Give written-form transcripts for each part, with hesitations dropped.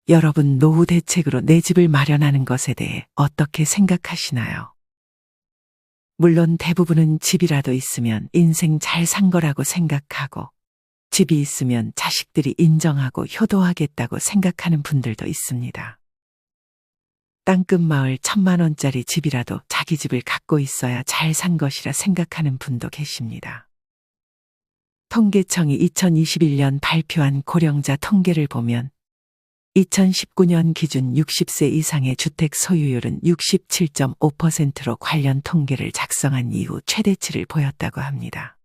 여러분, 노후 대책으로 내 집을 마련하는 것에 대해 어떻게 생각하시나요? 물론 대부분은 집이라도 있으면 인생 잘 산 거라고 생각하고, 집이 있으면 자식들이 인정하고 효도하겠다고 생각하는 분들도 있습니다. 땅끝 마을 1,000만 원짜리 집이라도 자기 집을 갖고 있어야 잘 산 것이라 생각하는 분도 계십니다. 통계청이 2021년 발표한 고령자 통계를 보면 2019년 기준 60세 이상의 주택 소유율은 67.5%로 관련 통계를 작성한 이후 최대치를 보였다고 합니다.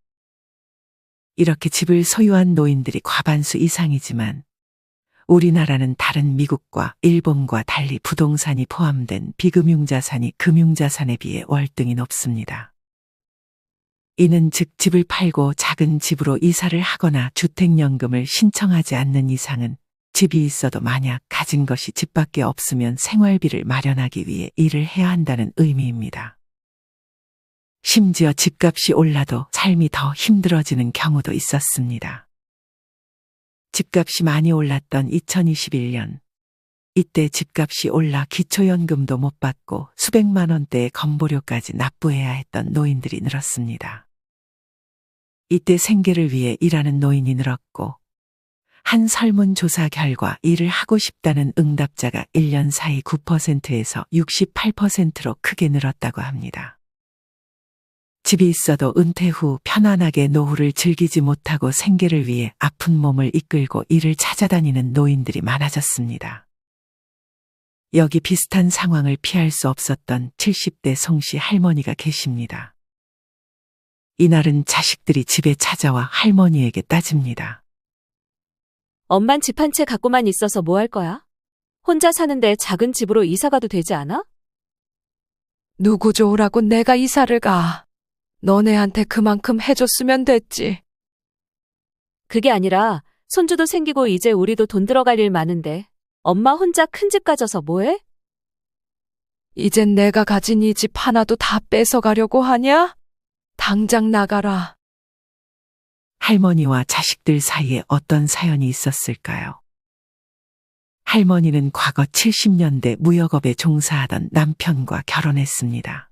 이렇게 집을 소유한 노인들이 과반수 이상이지만 우리나라는 다른 미국과 일본과 달리 부동산이 포함된 비금융자산이 금융자산에 비해 월등히 높습니다. 이는 즉 집을 팔고 작은 집으로 이사를 하거나 주택연금을 신청하지 않는 이상은 집이 있어도 만약 가진 것이 집밖에 없으면 생활비를 마련하기 위해 일을 해야 한다는 의미입니다. 심지어 집값이 올라도 삶이 더 힘들어지는 경우도 있었습니다. 집값이 많이 올랐던 2021년, 이때 집값이 올라 기초연금도 못 받고 수백만 원대의 건보료까지 납부해야 했던 노인들이 늘었습니다. 이때 생계를 위해 일하는 노인이 늘었고, 한 설문조사 결과 일을 하고 싶다는 응답자가 1년 사이 9%에서 68%로 크게 늘었다고 합니다. 집이 있어도 은퇴 후 편안하게 노후를 즐기지 못하고 생계를 위해 아픈 몸을 이끌고 일을 찾아다니는 노인들이 많아졌습니다. 여기 비슷한 상황을 피할 수 없었던 70대 송씨 할머니가 계십니다. 이날은 자식들이 집에 찾아와 할머니에게 따집니다. 엄만 집 한 채 갖고만 있어서 뭐 할 거야? 혼자 사는데 작은 집으로 이사 가도 되지 않아? 누구 좋으라고 내가 이사를 가. 너네한테 그만큼 해줬으면 됐지. 그게 아니라 손주도 생기고 이제 우리도 돈 들어갈 일 많은데 엄마 혼자 큰 집 가져서 뭐해? 이젠 내가 가진 이 집 하나도 다 뺏어가려고 하냐? 당장 나가라. 할머니와 자식들 사이에 어떤 사연이 있었을까요? 할머니는 과거 70년대 무역업에 종사하던 남편과 결혼했습니다.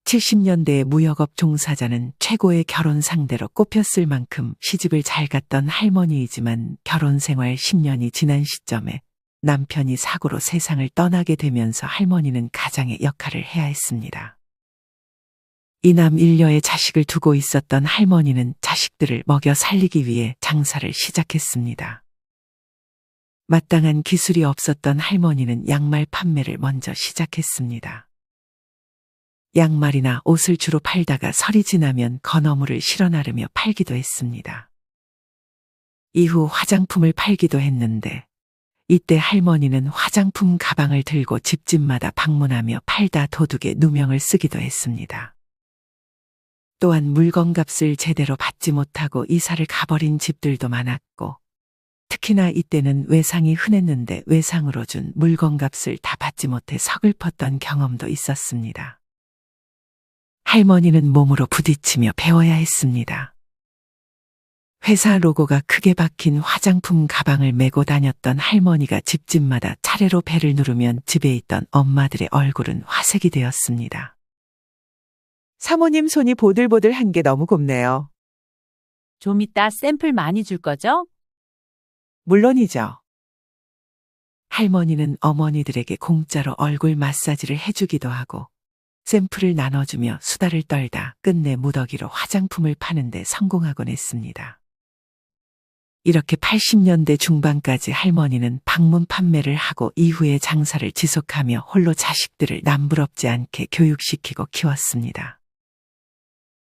70년대의 무역업 종사자는 최고의 결혼 상대로 꼽혔을 만큼 시집을 잘 갔던 할머니이지만 결혼 생활 10년이 지난 시점에 남편이 사고로 세상을 떠나게 되면서 할머니는 가장의 역할을 해야 했습니다. 이남 일녀의 자식을 두고 있었던 할머니는 자식들을 먹여 살리기 위해 장사를 시작했습니다. 마땅한 기술이 없었던 할머니는 양말 판매를 먼저 시작했습니다. 양말이나 옷을 주로 팔다가 설이 지나면 건어물을 실어 나르며 팔기도 했습니다. 이후 화장품을 팔기도 했는데 이때 할머니는 화장품 가방을 들고 집집마다 방문하며 팔다 도둑의 누명을 쓰기도 했습니다. 또한 물건값을 제대로 받지 못하고 이사를 가버린 집들도 많았고, 특히나 이때는 외상이 흔했는데 외상으로 준 물건값을 다 받지 못해 서글펐던 경험도 있었습니다. 할머니는 몸으로 부딪히며 배워야 했습니다. 회사 로고가 크게 박힌 화장품 가방을 메고 다녔던 할머니가 집집마다 차례로 벨을 누르면 집에 있던 엄마들의 얼굴은 화색이 되었습니다. 사모님 손이 보들보들한 게 너무 곱네요. 좀 이따 샘플 많이 줄 거죠? 물론이죠. 할머니는 어머니들에게 공짜로 얼굴 마사지를 해주기도 하고 샘플을 나눠주며 수다를 떨다 끝내 무더기로 화장품을 파는데 성공하곤 했습니다. 이렇게 80년대 중반까지 할머니는 방문 판매를 하고 이후에 장사를 지속하며 홀로 자식들을 남부럽지 않게 교육시키고 키웠습니다.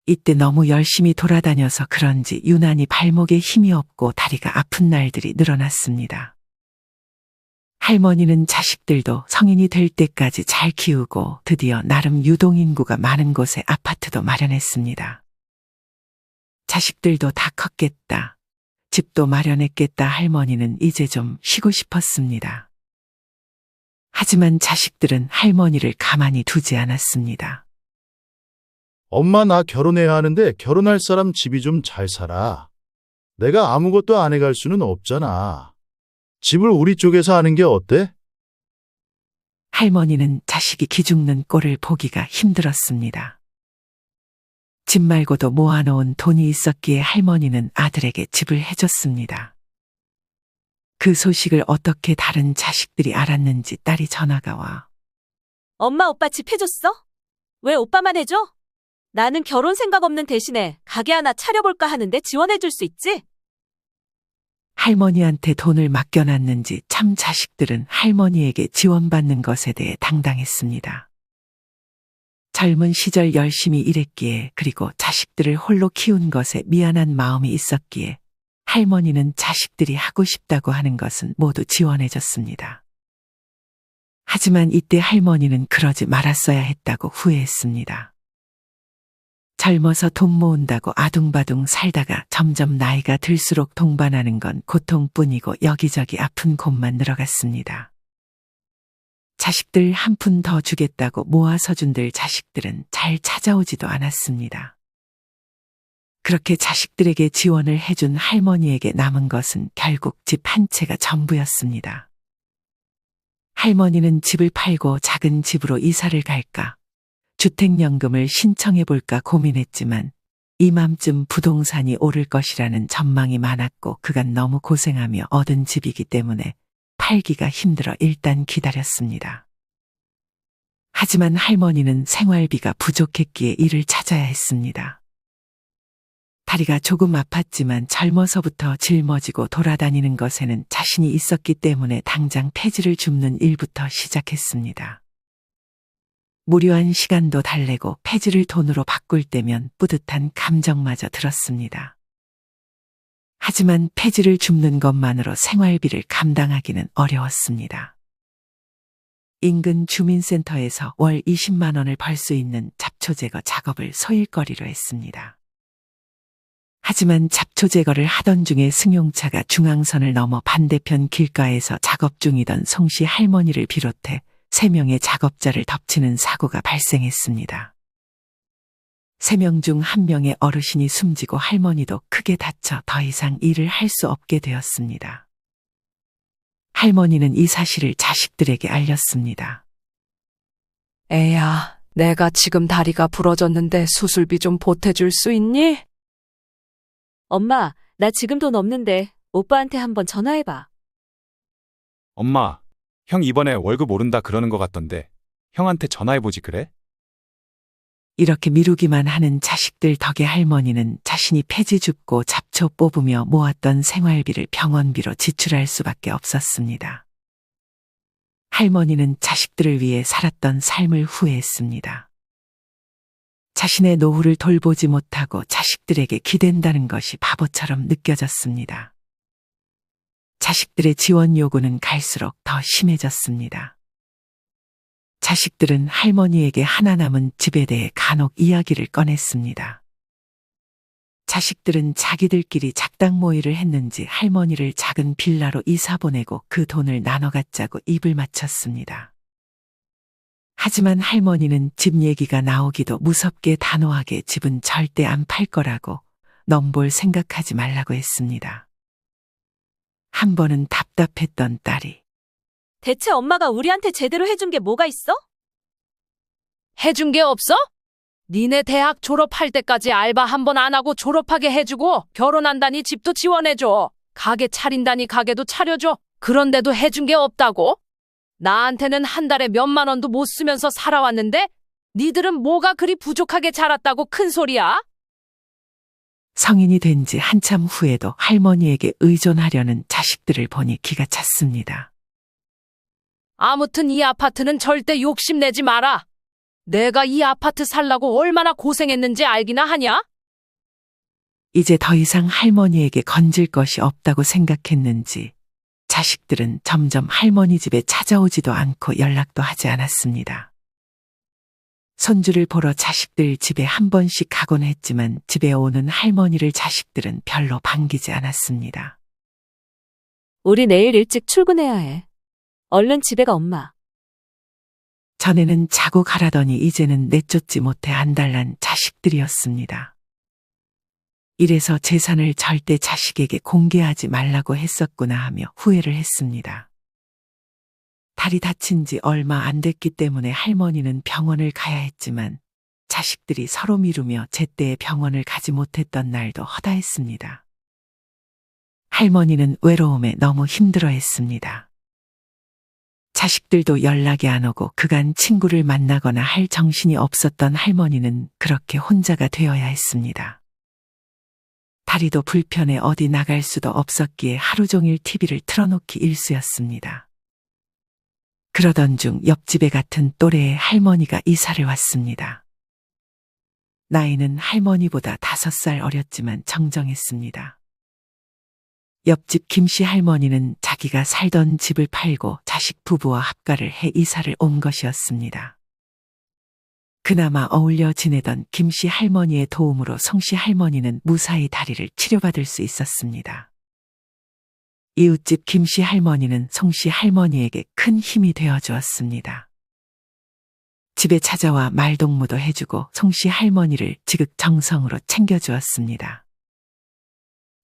이때 너무 열심히 돌아다녀서 그런지 유난히 발목에 힘이 없고 다리가 아픈 날들이 늘어났습니다. 할머니는 자식들도 성인이 될 때까지 잘 키우고 드디어 나름 유동인구가 많은 곳에 아파트도 마련했습니다. 자식들도 다 컸겠다. 집도 마련했겠다. 할머니는 이제 좀 쉬고 싶었습니다. 하지만 자식들은 할머니를 가만히 두지 않았습니다. 엄마, 나 결혼해야 하는데 결혼할 사람 집이 좀 잘 살아. 내가 아무것도 안 해갈 수는 없잖아. 집을 우리 쪽에서 하는 게 어때? 할머니는 자식이 기죽는 꼴을 보기가 힘들었습니다. 집 말고도 모아놓은 돈이 있었기에 할머니는 아들에게 집을 해줬습니다. 그 소식을 어떻게 다른 자식들이 알았는지 딸이 전화가 와 엄마 오빠 집 해줬어? 왜 오빠만 해줘? 나는 결혼 생각 없는 대신에 가게 하나 차려볼까 하는데 지원해줄 수 있지? 할머니한테 돈을 맡겨놨는지 참 자식들은 할머니에게 지원받는 것에 대해 당당했습니다. 젊은 시절 열심히 일했기에 그리고 자식들을 홀로 키운 것에 미안한 마음이 있었기에 할머니는 자식들이 하고 싶다고 하는 것은 모두 지원해줬습니다. 하지만 이때 할머니는 그러지 말았어야 했다고 후회했습니다. 젊어서 돈 모은다고 아둥바둥 살다가 점점 나이가 들수록 동반하는 건 고통뿐이고 여기저기 아픈 곳만 늘어갔습니다. 자식들 한 푼 더 주겠다고 모아서 준들 자식들은 잘 찾아오지도 않았습니다. 그렇게 자식들에게 지원을 해준 할머니에게 남은 것은 결국 집 한 채가 전부였습니다. 할머니는 집을 팔고 작은 집으로 이사를 갈까, 주택연금을 신청해볼까 고민했지만 이맘쯤 부동산이 오를 것이라는 전망이 많았고 그간 너무 고생하며 얻은 집이기 때문에 팔기가 힘들어 일단 기다렸습니다. 하지만 할머니는 생활비가 부족했기에 일을 찾아야 했습니다. 다리가 조금 아팠지만 젊어서부터 짊어지고 돌아다니는 것에는 자신이 있었기 때문에 당장 폐지를 줍는 일부터 시작했습니다. 무료한 시간도 달래고 폐지를 돈으로 바꿀 때면 뿌듯한 감정마저 들었습니다. 하지만 폐지를 줍는 것만으로 생활비를 감당하기는 어려웠습니다. 인근 주민센터에서 월 20만 원을 벌 수 있는 잡초 제거 작업을 소일거리로 했습니다. 하지만 잡초 제거를 하던 중에 승용차가 중앙선을 넘어 반대편 길가에서 작업 중이던 송씨 할머니를 비롯해 3명의 작업자를 덮치는 사고가 발생했습니다. 3명 중 1명의 어르신이 숨지고 할머니도 크게 다쳐 더 이상 일을 할 수 없게 되었습니다. 할머니는 이 사실을 자식들에게 알렸습니다. 애야, 내가 지금 다리가 부러졌는데 수술비 좀 보태줄 수 있니? 엄마, 나 지금 돈 없는데 오빠한테 한번 전화해봐. 엄마, 형 이번에 월급 오른다 그러는 것 같던데 형한테 전화해보지 그래? 이렇게 미루기만 하는 자식들 덕에 할머니는 자신이 폐지 줍고 잡초 뽑으며 모았던 생활비를 병원비로 지출할 수밖에 없었습니다. 할머니는 자식들을 위해 살았던 삶을 후회했습니다. 자신의 노후를 돌보지 못하고 자식들에게 기댄다는 것이 바보처럼 느껴졌습니다. 자식들의 지원 요구는 갈수록 더 심해졌습니다. 자식들은 할머니에게 하나 남은 집에 대해 간혹 이야기를 꺼냈습니다. 자식들은 자기들끼리 작당 모의를 했는지 할머니를 작은 빌라로 이사 보내고 그 돈을 나눠 갖자고 입을 맞췄습니다. 하지만 할머니는 집 얘기가 나오기도 무섭게 단호하게 집은 절대 안 팔 거라고 넘볼 생각하지 말라고 했습니다. 한 번은 답답했던 딸이 대체 엄마가 우리한테 제대로 해준 게 뭐가 있어? 해준 게 없어? 니네 대학 졸업할 때까지 알바 한 번 안 하고 졸업하게 해주고 결혼한다니 집도 지원해줘. 가게 차린다니 가게도 차려줘. 그런데도 해준 게 없다고? 나한테는 한 달에 몇만 원도 못 쓰면서 살아왔는데 니들은 뭐가 그리 부족하게 자랐다고 큰 소리야? 성인이 된 지 한참 후에도 할머니에게 의존하려는 자식들을 보니 기가 찼습니다. 아무튼 이 아파트는 절대 욕심내지 마라. 내가 이 아파트 살라고 얼마나 고생했는지 알기나 하냐? 이제 더 이상 할머니에게 건질 것이 없다고 생각했는지 자식들은 점점 할머니 집에 찾아오지도 않고 연락도 하지 않았습니다. 손주를 보러 자식들 집에 한 번씩 가곤 했지만 집에 오는 할머니를 자식들은 별로 반기지 않았습니다. 우리 내일 일찍 출근해야 해. 얼른 집에 가, 엄마. 전에는 자고 가라더니 이제는 내쫓지 못해 안달난 자식들이었습니다. 이래서 재산을 절대 자식에게 공개하지 말라고 했었구나 하며 후회를 했습니다. 다리 다친 지 얼마 안 됐기 때문에 할머니는 병원을 가야 했지만 자식들이 서로 미루며 제때에 병원을 가지 못했던 날도 허다했습니다. 할머니는 외로움에 너무 힘들어했습니다. 자식들도 연락이 안 오고 그간 친구를 만나거나 할 정신이 없었던 할머니는 그렇게 혼자가 되어야 했습니다. 다리도 불편해 어디 나갈 수도 없었기에 하루 종일 TV를 틀어놓기 일쑤였습니다. 그러던 중 옆집에 같은 또래의 할머니가 이사를 왔습니다. 나이는 할머니보다 5살 어렸지만 정정했습니다. 옆집 김씨 할머니는 자기가 살던 집을 팔고 자식 부부와 합가를 해 이사를 온 것이었습니다. 그나마 어울려 지내던 김씨 할머니의 도움으로 송씨 할머니는 무사히 다리를 치료받을 수 있었습니다. 이웃집 김씨 할머니는 송씨 할머니에게 큰 힘이 되어 주었습니다. 집에 찾아와 말동무도 해주고 송씨 할머니를 지극정성으로 챙겨주었습니다.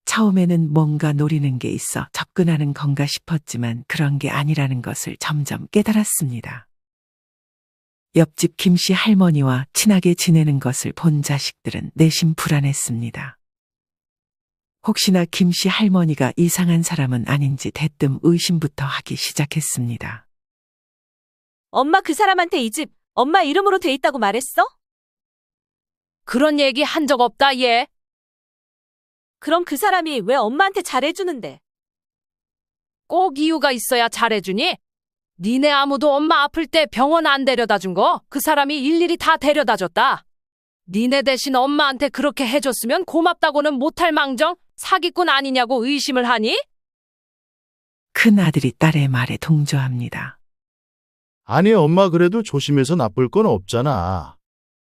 처음에는 뭔가 노리는 게 있어 접근하는 건가 싶었지만 그런 게 아니라는 것을 점점 깨달았습니다. 옆집 김씨 할머니와 친하게 지내는 것을 본 자식들은 내심 불안했습니다. 혹시나 김씨 할머니가 이상한 사람은 아닌지 대뜸 의심부터 하기 시작했습니다. 엄마 그 사람한테 이 집 엄마 이름으로 돼 있다고 말했어? 그런 얘기 한 적 없다, 얘. 그럼 그 사람이 왜 엄마한테 잘해주는데? 꼭 이유가 있어야 잘해주니? 니네 아무도 엄마 아플 때 병원 안 데려다 준 거 그 사람이 일일이 다 데려다 줬다. 니네 대신 엄마한테 그렇게 해줬으면 고맙다고는 못할 망정 사기꾼 아니냐고 의심을 하니? 큰 아들이 딸의 말에 동조합니다. 아니, 엄마 그래도 조심해서 나쁠 건 없잖아.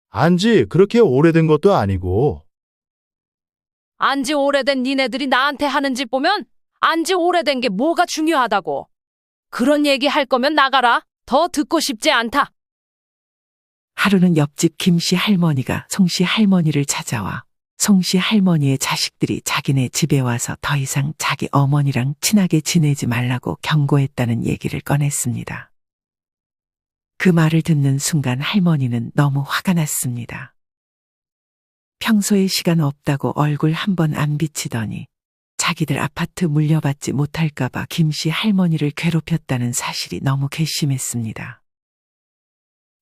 안지 그렇게 오래된 것도 아니고. 안지 오래된 니네들이 나한테 하는 짓 보면 안지 오래된 게 뭐가 중요하다고. 그런 얘기 할 거면 나가라. 더 듣고 싶지 않다. 하루는 옆집 김씨 할머니가 송씨 할머니를 찾아와 송씨 할머니의 자식들이 자기네 집에 와서 더 이상 자기 어머니랑 친하게 지내지 말라고 경고했다는 얘기를 꺼냈습니다. 그 말을 듣는 순간 할머니는 너무 화가 났습니다. 평소에 시간 없다고 얼굴 한번 안 비치더니 자기들 아파트 물려받지 못할까봐 김씨 할머니를 괴롭혔다는 사실이 너무 괘씸했습니다.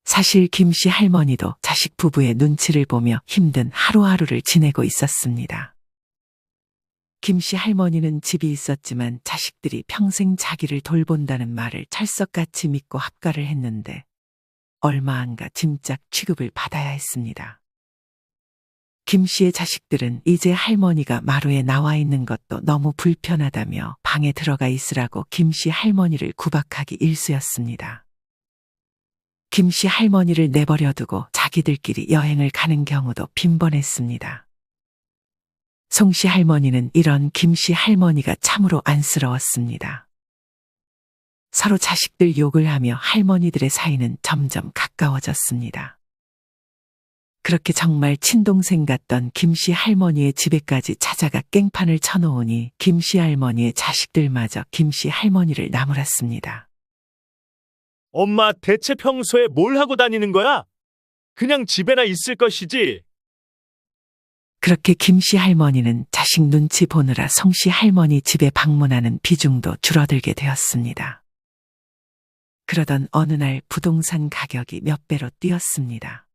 사실 김씨 할머니도 자식 부부의 눈치를 보며 힘든 하루하루를 지내고 있었습니다. 김씨 할머니는 집이 있었지만 자식들이 평생 자기를 돌본다는 말을 철석같이 믿고 합가를 했는데 얼마 안가 짐작 취급을 받아야 했습니다. 김 씨의 자식들은 이제 할머니가 마루에 나와 있는 것도 너무 불편하다며 방에 들어가 있으라고 김 씨 할머니를 구박하기 일쑤였습니다. 김 씨 할머니를 내버려 두고 자기들끼리 여행을 가는 경우도 빈번했습니다. 송 씨 할머니는 이런 김 씨 할머니가 참으로 안쓰러웠습니다. 서로 자식들 욕을 하며 할머니들의 사이는 점점 가까워졌습니다. 그렇게 정말 친동생 같던 김씨 할머니의 집에까지 찾아가 깽판을 쳐놓으니 김씨 할머니의 자식들마저 김씨 할머니를 나무랐습니다. 엄마 대체 평소에 뭘 하고 다니는 거야? 그냥 집에나 있을 것이지. 그렇게 김씨 할머니는 자식 눈치 보느라 송씨 할머니 집에 방문하는 비중도 줄어들게 되었습니다. 그러던 어느 날 부동산 가격이 몇 배로 뛰었습니다.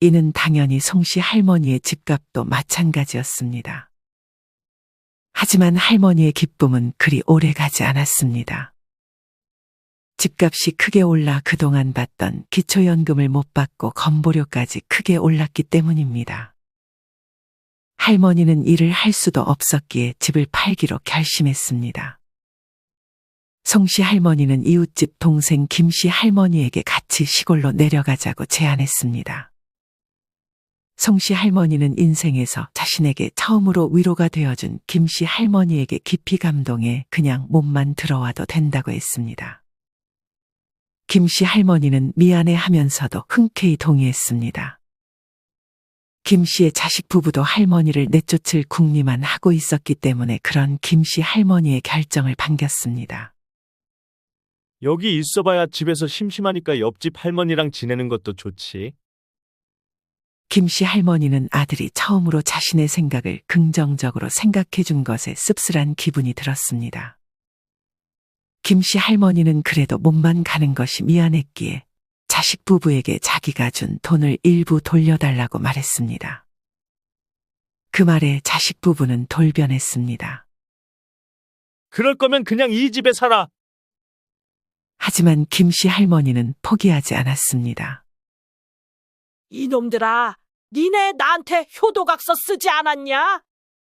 이는 당연히 송씨 할머니의 집값도 마찬가지였습니다. 하지만 할머니의 기쁨은 그리 오래 가지 않았습니다. 집값이 크게 올라 그동안 받던 기초연금을 못 받고 건보료까지 크게 올랐기 때문입니다. 할머니는 일을 할 수도 없었기에 집을 팔기로 결심했습니다. 송씨 할머니는 이웃집 동생 김씨 할머니에게 같이 시골로 내려가자고 제안했습니다. 송씨 할머니는 인생에서 자신에게 처음으로 위로가 되어준 김씨 할머니에게 깊이 감동해 그냥 몸만 들어와도 된다고 했습니다. 김씨 할머니는 미안해 하면서도 흔쾌히 동의했습니다. 김 씨의 자식 부부도 할머니를 내쫓을 궁리만 하고 있었기 때문에 그런 김 씨 할머니의 결정을 반겼습니다. 여기 있어봐야 집에서 심심하니까 옆집 할머니랑 지내는 것도 좋지. 김 씨 할머니는 아들이 처음으로 자신의 생각을 긍정적으로 생각해 준 것에 씁쓸한 기분이 들었습니다. 김 씨 할머니는 그래도 몸만 가는 것이 미안했기에 자식 부부에게 자기가 준 돈을 일부 돌려달라고 말했습니다. 그 말에 자식 부부는 돌변했습니다. 그럴 거면 그냥 이 집에 살아. 하지만 김 씨 할머니는 포기하지 않았습니다. 이놈들아, 니네 나한테 효도각서 쓰지 않았냐?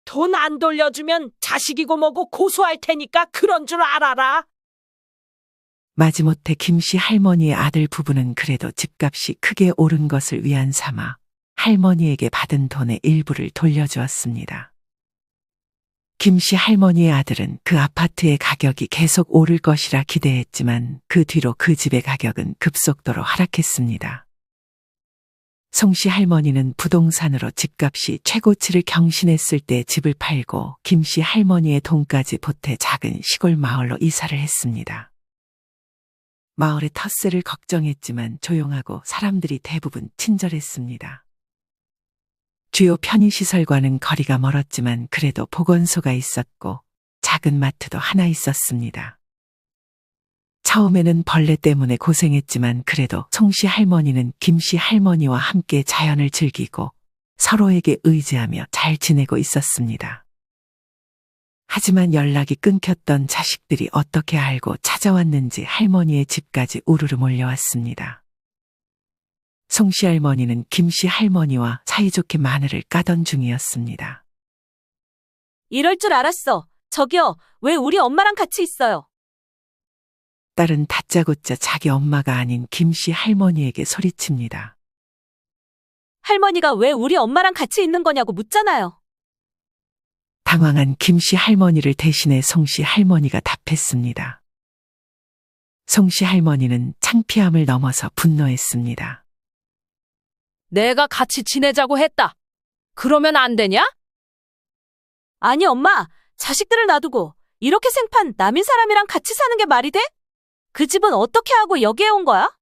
돈 안 돌려주면 자식이고 뭐고 고소할 테니까 그런 줄 알아라. 마지못해 김 씨 할머니의 아들 부부는 그래도 집값이 크게 오른 것을 위안 삼아 할머니에게 받은 돈의 일부를 돌려주었습니다. 김 씨 할머니의 아들은 그 아파트의 가격이 계속 오를 것이라 기대했지만 그 뒤로 그 집의 가격은 급속도로 하락했습니다. 송 씨 할머니는 부동산으로 집값이 최고치를 경신했을 때 집을 팔고 김 씨 할머니의 돈까지 보태 작은 시골 마을로 이사를 했습니다. 마을의 텃세를 걱정했지만 조용하고 사람들이 대부분 친절했습니다. 주요 편의시설과는 거리가 멀었지만 그래도 보건소가 있었고 작은 마트도 하나 있었습니다. 처음에는 벌레 때문에 고생했지만 그래도 송 씨 할머니는 김 씨 할머니와 함께 자연을 즐기고 서로에게 의지하며 잘 지내고 있었습니다. 하지만 연락이 끊겼던 자식들이 어떻게 알고 찾아왔는지 할머니의 집까지 우르르 몰려왔습니다. 송 씨 할머니는 김 씨 할머니와 사이좋게 마늘을 까던 중이었습니다. 이럴 줄 알았어. 저기요, 왜 우리 엄마랑 같이 있어요? 딸은 다짜고짜 자기 엄마가 아닌 김 씨 할머니에게 소리칩니다. 할머니가 왜 우리 엄마랑 같이 있는 거냐고 묻잖아요. 당황한 김 씨 할머니를 대신해 송 씨 할머니가 답했습니다. 송 씨 할머니는 창피함을 넘어서 분노했습니다. 내가 같이 지내자고 했다. 그러면 안 되냐? 아니 엄마, 자식들을 놔두고 이렇게 생판 남인 사람이랑 같이 사는 게 말이 돼? 그 집은 어떻게 하고 여기에 온 거야?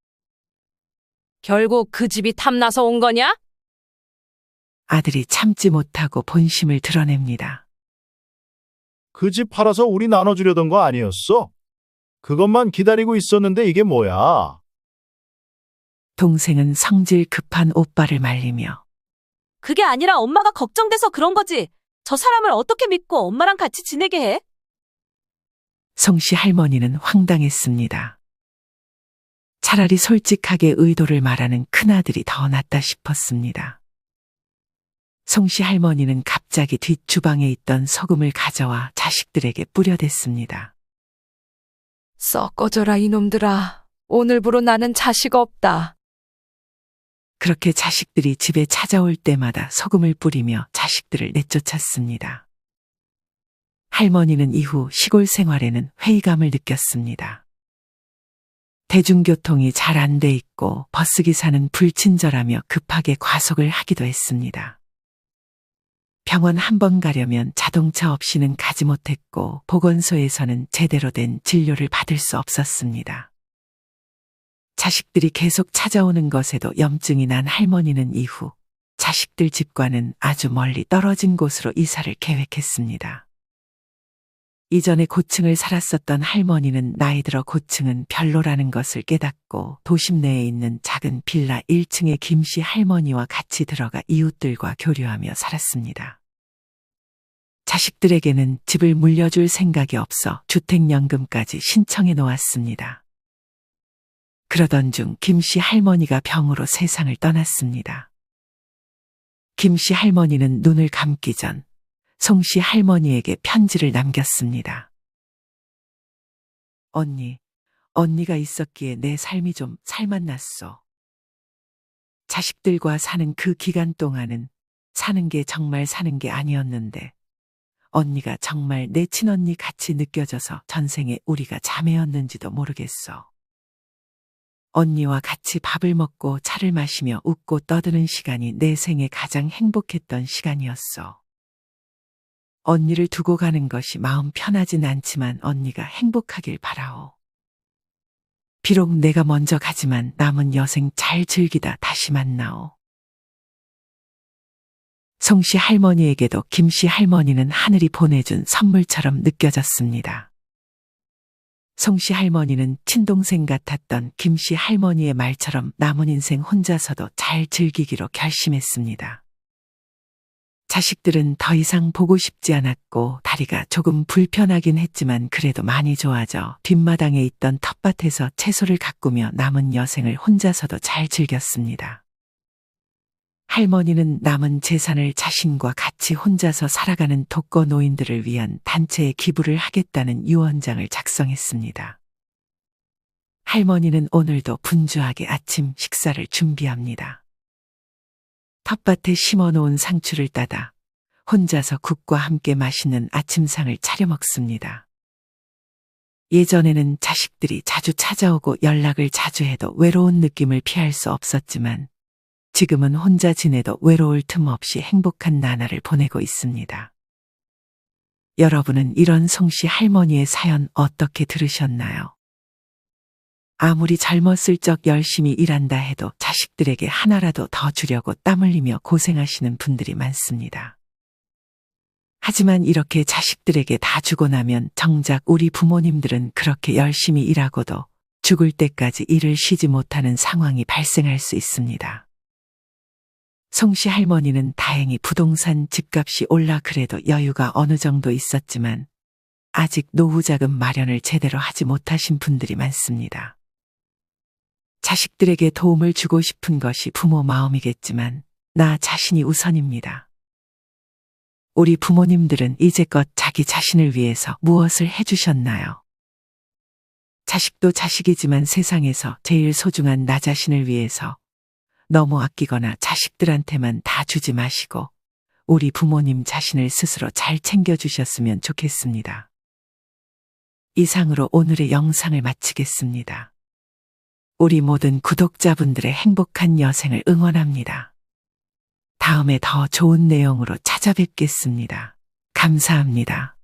결국 그 집이 탐나서 온 거냐? 아들이 참지 못하고 본심을 드러냅니다. 그 집 팔아서 우리 나눠주려던 거 아니었어? 그것만 기다리고 있었는데 이게 뭐야? 동생은 성질 급한 오빠를 말리며 그게 아니라 엄마가 걱정돼서 그런 거지. 저 사람을 어떻게 믿고 엄마랑 같이 지내게 해? 송 씨 할머니는 황당했습니다. 차라리 솔직하게 의도를 말하는 큰아들이 더 낫다 싶었습니다. 송 씨 할머니는 갑자기 뒷주방에 있던 소금을 가져와 자식들에게 뿌려댔습니다. 썩 꺼져라 이놈들아. 오늘부로 나는 자식 없다. 그렇게 자식들이 집에 찾아올 때마다 소금을 뿌리며 자식들을 내쫓았습니다. 할머니는 이후 시골 생활에는 회의감을 느꼈습니다. 대중교통이 잘 안 돼 있고 버스기사는 불친절하며 급하게 과속을 하기도 했습니다. 병원 한 번 가려면 자동차 없이는 가지 못했고 보건소에서는 제대로 된 진료를 받을 수 없었습니다. 자식들이 계속 찾아오는 것에도 염증이 난 할머니는 이후 자식들 집과는 아주 멀리 떨어진 곳으로 이사를 계획했습니다. 이전에 고층을 살았었던 할머니는 나이 들어 고층은 별로라는 것을 깨닫고 도심 내에 있는 작은 빌라 1층에 김 씨 할머니와 같이 들어가 이웃들과 교류하며 살았습니다. 자식들에게는 집을 물려줄 생각이 없어 주택연금까지 신청해 놓았습니다. 그러던 중 김 씨 할머니가 병으로 세상을 떠났습니다. 김 씨 할머니는 눈을 감기 전 송 씨 할머니에게 편지를 남겼습니다. 언니가 있었기에 내 삶이 좀 살맛났어. 자식들과 사는 그 기간 동안은 사는 게 정말 사는 게 아니었는데 언니가 정말 내 친언니 같이 느껴져서 전생에 우리가 자매였는지도 모르겠어. 언니와 같이 밥을 먹고 차를 마시며 웃고 떠드는 시간이 내 생에 가장 행복했던 시간이었어. 언니를 두고 가는 것이 마음 편하진 않지만 언니가 행복하길 바라오. 비록 내가 먼저 가지만 남은 여생 잘 즐기다 다시 만나오. 송씨 할머니에게도 김씨 할머니는 하늘이 보내준 선물처럼 느껴졌습니다. 송씨 할머니는 친동생 같았던 김씨 할머니의 말처럼 남은 인생 혼자서도 잘 즐기기로 결심했습니다. 자식들은 더 이상 보고 싶지 않았고 다리가 조금 불편하긴 했지만 그래도 많이 좋아져 뒷마당에 있던 텃밭에서 채소를 가꾸며 남은 여생을 혼자서도 잘 즐겼습니다. 할머니는 남은 재산을 자신과 같이 혼자서 살아가는 독거 노인들을 위한 단체에 기부를 하겠다는 유언장을 작성했습니다. 할머니는 오늘도 분주하게 아침 식사를 준비합니다. 텃밭에 심어놓은 상추를 따다 혼자서 국과 함께 맛있는 아침상을 차려 먹습니다. 예전에는 자식들이 자주 찾아오고 연락을 자주 해도 외로운 느낌을 피할 수 없었지만 지금은 혼자 지내도 외로울 틈 없이 행복한 나날을 보내고 있습니다. 여러분은 이런 송씨 할머니의 사연 어떻게 들으셨나요? 아무리 젊었을 적 열심히 일한다 해도 자식들에게 하나라도 더 주려고 땀 흘리며 고생하시는 분들이 많습니다. 하지만 이렇게 자식들에게 다 주고 나면 정작 우리 부모님들은 그렇게 열심히 일하고도 죽을 때까지 일을 쉬지 못하는 상황이 발생할 수 있습니다. 송씨 할머니는 다행히 부동산 집값이 올라 그래도 여유가 어느 정도 있었지만 아직 노후자금 마련을 제대로 하지 못하신 분들이 많습니다. 자식들에게 도움을 주고 싶은 것이 부모 마음이겠지만 나 자신이 우선입니다. 우리 부모님들은 이제껏 자기 자신을 위해서 무엇을 해주셨나요? 자식도 자식이지만 세상에서 제일 소중한 나 자신을 위해서 너무 아끼거나 자식들한테만 다 주지 마시고 우리 부모님 자신을 스스로 잘 챙겨주셨으면 좋겠습니다. 이상으로 오늘의 영상을 마치겠습니다. 우리 모든 구독자분들의 행복한 여생을 응원합니다. 다음에 더 좋은 내용으로 찾아뵙겠습니다. 감사합니다.